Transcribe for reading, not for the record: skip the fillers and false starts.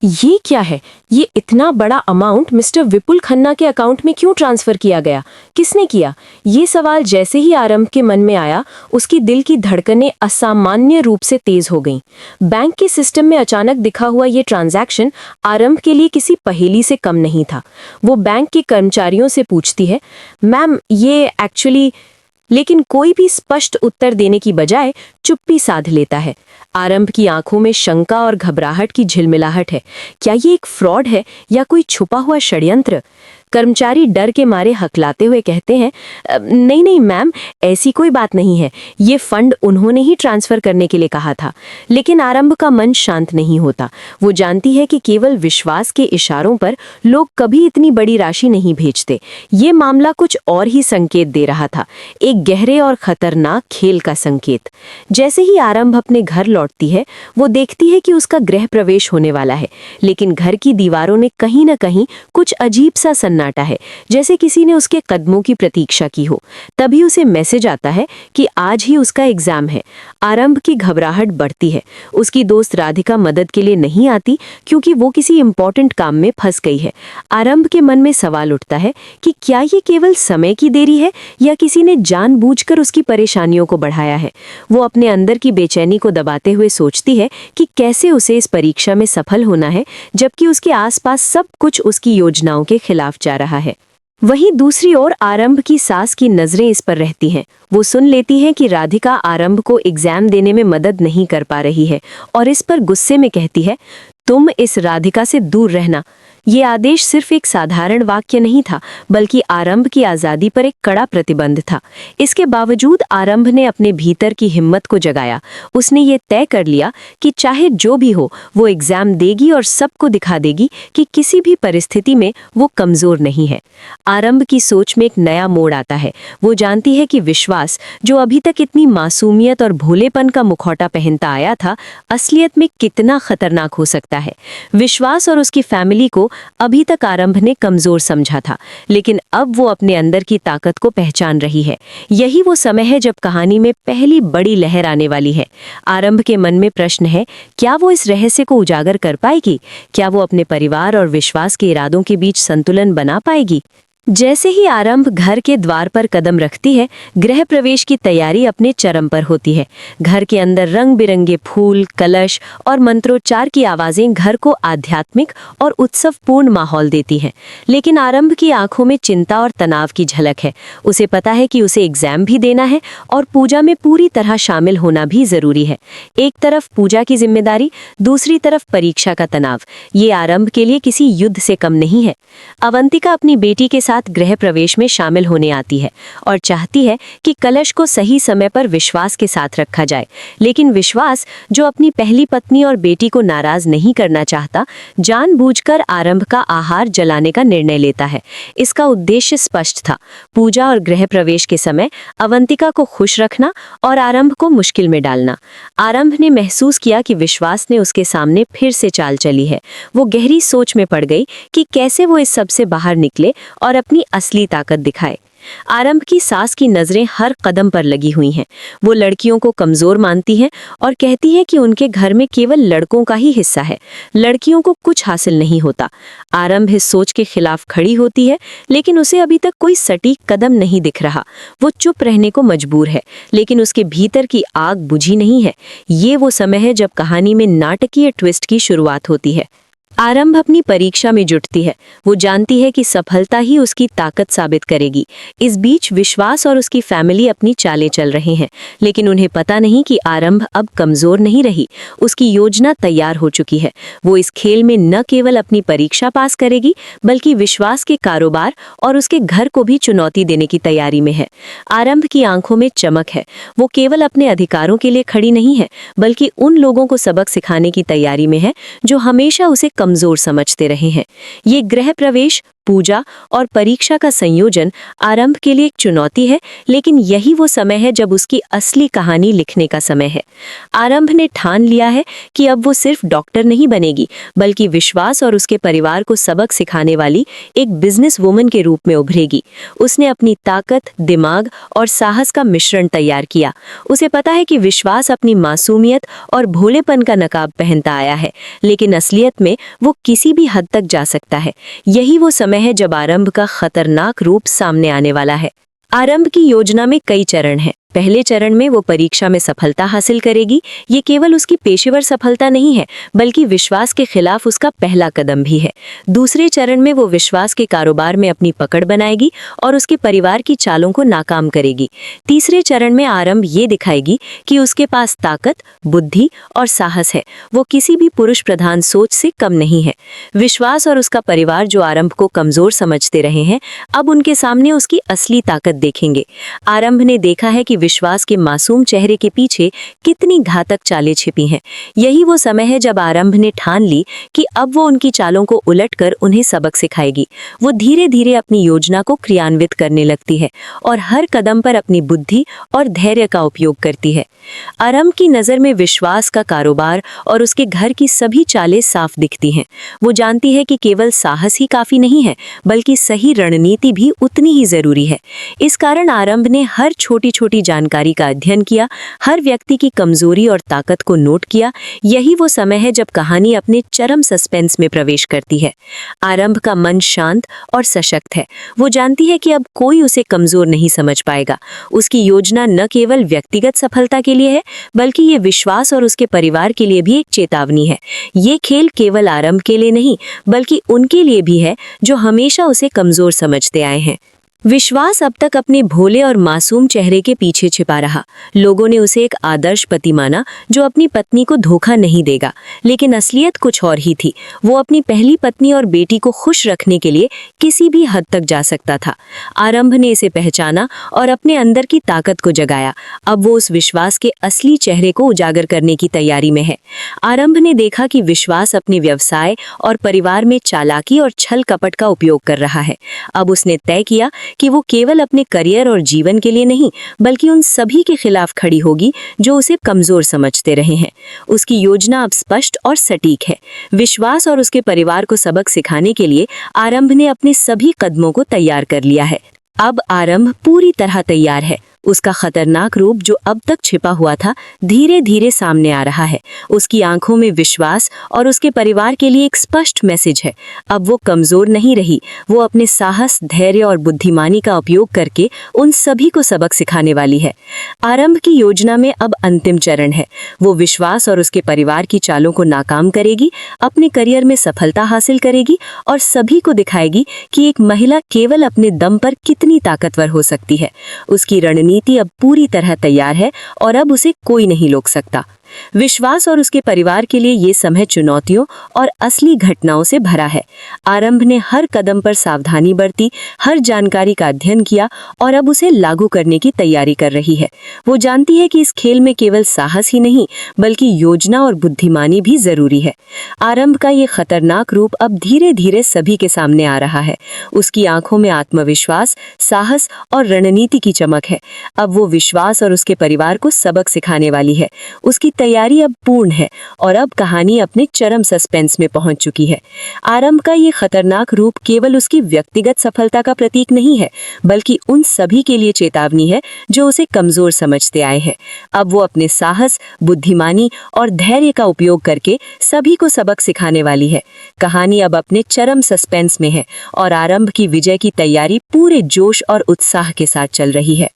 ये क्या है? ये इतना बड़ा अमाउंट मिस्टर विपुल खन्ना के अकाउंट में क्यों ट्रांसफर किया गया? किसने किया? ये सवाल जैसे ही आरंभ के मन में आया, उसकी दिल की धड़कनें असामान्य रूप से तेज हो गईं। बैंक के सिस्टम में अचानक दिखा हुआ ये ट्रांजैक्शन आरंभ के लिए किसी पहेली से कम नहीं था। वो बैंक के कर्मचारियों से पूछती है, मैम ये एक्चुअली, लेकिन कोई भी स्पष्ट उत्तर देने की बजाय चुप्पी साध लेता है। आरंभ की आंखों में शंका और घबराहट की झिलमिलाहट है। क्या ये एक फ्रॉड है या कोई छुपा हुआ षड्यंत्र? कर्मचारी डर के मारे हकलाते हुए कहते हैं, नहीं नहीं मैम, ऐसी कोई बात नहीं है, ये फंड उन्होंने ही ट्रांसफर करने के लिए कहा था। लेकिन आरंभ का मन शांत नहीं होता। वो जानती है कि केवल विश्वास के इशारों पर लोग कभी इतनी बड़ी राशि नहीं भेजते। ये मामला कुछ और ही संकेत दे रहा था, एक गहरे और खतरनाक खेल का संकेत। जैसे ही आरंभ अपने घर लौटती है, वो देखती है कि उसका गृह प्रवेश होने वाला है, लेकिन घर की दीवारों में कहीं न कहीं कुछ अजीब सा सन्नाटा है, जैसे किसी ने उसके कदमों की प्रतीक्षा की हो। तभी उसे मैसेज आता है कि आज ही उसका एग्जाम है। आरंभ की घबराहट बढ़ती है। उसकी दोस्त राधिका मदद के लिए नहीं आती क्योंकि वो किसी इंपॉर्टेंट काम में फंस गई है। आरंभ के मन में सवाल उठता है कि क्या ये केवल समय की देरी है या किसी ने जानबूझकर उसकी परेशानियों को बढ़ाया है। वो अपने अंदर की बेचैनी को दबाते हुए सोचती है कि कैसे उसे इस परीक्षा में सफल होना है, जबकि उसके आसपास सब कुछ उसकी योजनाओं के खिलाफ जा रहा है। वहीं दूसरी ओर आरंभ की सास की नजरें इस पर रहती हैं। वो सुन लेती हैं कि राधिका आरंभ को एग्जाम देने में मदद नहीं कर पा रही है और इस पर गुस्से में कहती है, तुम इस राधिका से दूर रहना। ये आदेश सिर्फ एक साधारण वाक्य नहीं था, बल्कि आरंभ की आज़ादी पर एक कड़ा प्रतिबंध था। इसके बावजूद आरंभ ने अपने भीतर की हिम्मत को जगाया। उसने ये तय कर लिया कि चाहे जो भी हो, वो एग्जाम देगी और सबको दिखा देगी कि किसी भी परिस्थिति में वो कमज़ोर नहीं है। आरंभ की सोच में एक नया मोड़ आता है। वो जानती है कि विश्वास, जो अभी तक इतनी मासूमियत और भोलेपन का मुखौटा पहनता आया था, असलियत में कितना खतरनाक हो सकता है। विश्वास और उसकी फैमिली को अभी तक आरंभ ने कमजोर समझा था, लेकिन अब वो अपने अंदर की ताकत को पहचान रही है। यही वो समय है जब कहानी में पहली बड़ी लहर आने वाली है। आरंभ के मन में प्रश्न है, क्या वो इस रहस्य को उजागर कर पाएगी? क्या वो अपने परिवार और विश्वास के इरादों के बीच संतुलन बना पाएगी? जैसे ही आरंभ घर के द्वार पर कदम रखती है, गृह प्रवेश की तैयारी अपने चरम पर होती है। घर के अंदर रंग बिरंगे फूल, कलश और मंत्रोच्चार की आवाजें घर को आध्यात्मिक और उत्सवपूर्ण माहौल देती हैं। लेकिन आरंभ की आंखों में चिंता और तनाव की झलक है। उसे पता है कि उसे एग्जाम भी देना है और पूजा में पूरी तरह शामिल होना भी जरूरी है। एक तरफ पूजा की जिम्मेदारी, दूसरी तरफ परीक्षा का तनाव। ये आरंभ के लिए किसी युद्ध से कम नहीं है। अवंतिका अपनी बेटी के साथ गृह प्रवेश में शामिल होने आती है और चाहती है कि कलश को सही समय पर विश्वास के साथ रखा जाए। लेकिन विश्वास, जो अपनी पहली पत्नी और बेटी को नाराज नहीं करना चाहता, जानबूझकर आरंभ का आहार जलाने का निर्णय लेता है। इसका उद्देश्य स्पष्ट था, पूजा और गृह प्रवेश के समय अवंतिका को खुश रखना और आरंभ को मुश्किल में डालना। आरंभ ने महसूस किया कि विश्वास ने उसके सामने फिर से चाल चली है। वो गहरी सोच में पड़ गई कि कैसे वो इस सब से बाहर निकले और अपनी असली ताकत दिखाए। आरंभ की सास की नजरें हर कदम पर लगी हुई हैं। वो लड़कियों को कमजोर मानती हैं और कहती है कि उनके घर में केवल लड़कों का ही हिस्सा है, लड़कियों को कुछ हासिल नहीं होता। आरंभ इस सोच के खिलाफ खड़ी होती है, लेकिन उसे अभी तक कोई सटीक कदम नहीं दिख रहा। वो चुप रहने को मजबूर है, लेकिन उसके भीतर की आग बुझी नहीं है। ये वो समय है जब कहानी में नाटकीय ट्विस्ट की शुरुआत होती है। आरंभ अपनी परीक्षा में जुटती है। वो जानती है कि सफलता ही उसकी ताकत साबित करेगी। इस बीच विश्वास और उसकी फैमिली अपनी चालें चल रहे हैं, लेकिन उन्हें पता नहीं कि आरंभ अब कमजोर नहीं रही। उसकी योजना तैयार हो चुकी है। वो इस खेल में न केवल अपनी परीक्षा पास करेगी, बल्कि विश्वास के कारोबार और उसके घर को भी चुनौती देने की तैयारी में है। आरंभ की आंखों में चमक है। वो केवल अपने अधिकारों के लिए खड़ी नहीं है, बल्कि उन लोगों को सबक सिखाने की तैयारी में है जो हमेशा उसे कमजोर समझते रहे हैं। ये गृह प्रवेश, पूजा और परीक्षा का संयोजन आरंभ के लिए एक चुनौती है, लेकिन यही वो समय है जब उसकी असली कहानी लिखने का समय है। आरंभ ने ठान लिया है कि अब वो सिर्फ डॉक्टर नहीं बनेगी, बल्कि विश्वास और उसके परिवार को सबक सिखाने वाली एक बिजनेस वुमन के रूप में उभरेगी। उसने अपनी ताकत, दिमाग और साहस का मिश्रण तैयार किया। उसे पता है कि विश्वास अपनी मासूमियत और भोलेपन का नकाब पहनता आया है, लेकिन असलियत में वो किसी भी हद तक जा सकता है। यही वो समय है जब आरंभ का खतरनाक रूप सामने आने वाला है। आरंभ की योजना में कई चरण हैं। पहले चरण में वो परीक्षा में सफलता हासिल करेगी। ये केवल उसकी पेशेवर सफलता नहीं है, बल्कि विश्वास के खिलाफ उसका पहला कदम भी है। दूसरे चरण में वो विश्वास के कारोबार में अपनी पकड़ बनाएगी और उसके परिवार की चालों को नाकाम करेगी। तीसरे चरण में आरंभ ये दिखाएगी कि उसके पास ताकत, बुद्धि और साहस है। वो किसी भी पुरुष प्रधान सोच से कम नहीं है। विश्वास और उसका परिवार, जो आरंभ को कमजोर समझते रहे हैं, अब उनके सामने उसकी असली ताकत देखेंगे। आरंभ ने देखा है कि विश्वास के मासूम चेहरे के पीछे कितनी घातक चालें छिपी हैं। यही वो समय है जब आरंभ ने ठान ली कि अब वो उनकी चालों को उलटकर उन्हें सबक सिखाएगी। वो धीरे धीरे अपनी योजना को क्रियान्वित करने लगती है और हर कदम पर अपनी बुद्धि और धैर्य का उपयोग करती है। आरंभ की नज़र में विश्वास का कारोबार और उसके घर की सभी चालें साफ दिखती हैं। वो जानती है कि केवल साहस ही काफी नहीं है, बल्कि सही रणनीति भी उतनी ही जरूरी है। इस कारण आरंभ ने हर छोटी छोटी जानकारी का अध्ययन किया, हर व्यक्ति की कमजोरी और ताकत को नोट किया। यही वो समय है जब कहानी अपने चरम सस्पेंस में प्रवेश करती है। आरंभ का मन शांत और सशक्त है। वो जानती है कि अब कोई उसे कमजोर नहीं समझ पाएगा। उसकी योजना न केवल व्यक्तिगत सफलता के लिए है, बल्कि ये विश्वास और उसके परिवार के लिए भी एक चेतावनी है। ये खेल केवल आरंभ के लिए नहीं, बल्कि उनके लिए भी है जो हमेशा उसे कमजोर समझते आए हैं। विश्वास अब तक अपने भोले और मासूम चेहरे के पीछे छिपा रहा। लोगों ने उसे एक आदर्श पति माना जो अपनी पत्नी को धोखा नहीं देगा, लेकिन असलियत कुछ और ही थी। वो अपनी पहली पत्नी और बेटी को खुश रखने के लिए किसी भी हद तक जा सकता था। आरंभ ने इसे पहचाना और अपने अंदर की ताकत को जगाया। अब वो उस विश्वास के असली चेहरे को उजागर करने की तैयारी में है। आरंभ ने देखा कि विश्वास अपने व्यवसाय और परिवार में चालाकी और छल कपट का उपयोग कर रहा है। अब उसने तय किया कि वो केवल अपने करियर और जीवन के लिए नहीं, बल्कि उन सभी के खिलाफ खड़ी होगी जो उसे कमजोर समझते रहे हैं। उसकी योजना अब स्पष्ट और सटीक है। विश्वास और उसके परिवार को सबक सिखाने के लिए आरंभ ने अपने सभी कदमों को तैयार कर लिया है। अब आरंभ पूरी तरह तैयार है। उसका खतरनाक रूप, जो अब तक छिपा हुआ था, धीरे धीरे सामने आ रहा है। उसकी आंखों में विश्वास और उसके परिवार के लिए एक स्पष्ट मैसेज है। अब वो कमजोर नहीं रही। वो अपने साहस, धैर्य और बुद्धिमानी का उपयोग करके उन सभी को सबक सिखाने वाली है। आरंभ की योजना में अब अंतिम चरण है। वो विश्वास और उसके परिवार की चालों को नाकाम करेगी, अपने करियर में सफलता हासिल करेगी और सभी को दिखाएगी कि एक महिला केवल अपने दम पर कितनी ताकतवर हो सकती है। उसकी रणनीति अब पूरी तरह तैयार है और अब उसे कोई नहीं रोक सकता। विश्वास और उसके परिवार के लिए ये समय चुनौतियों और असली घटनाओं से भरा है। आरंभ ने हर कदम पर सावधानी बरती, हर जानकारी का अध्ययन किया और अब उसे लागू करने की तैयारी कर रही है। वो जानती है कि इस खेल में केवल साहस ही नहीं, बल्कि योजना और बुद्धिमानी भी जरूरी है। आरंभ का ये खतरनाक रूप अब धीरे धीरे सभी के सामने आ रहा है। उसकी आंखों में आत्मविश्वास, साहस और रणनीति की चमक है। अब वो विश्वास और उसके परिवार को सबक सिखाने वाली है। उसकी तैयारी अब पूर्ण है और अब कहानी अपने चरम सस्पेंस में पहुंच चुकी है। आरंभ का ये खतरनाक रूप केवल उसकी व्यक्तिगत सफलता का प्रतीक नहीं है, बल्कि उन सभी के लिए चेतावनी है जो उसे कमजोर समझते आए हैं। अब वो अपने साहस, बुद्धिमानी और धैर्य का उपयोग करके सभी को सबक सिखाने वाली है। कहानी अब अपने चरम सस्पेंस में है और आरंभ की विजय की तैयारी पूरे जोश और उत्साह के साथ चल रही है।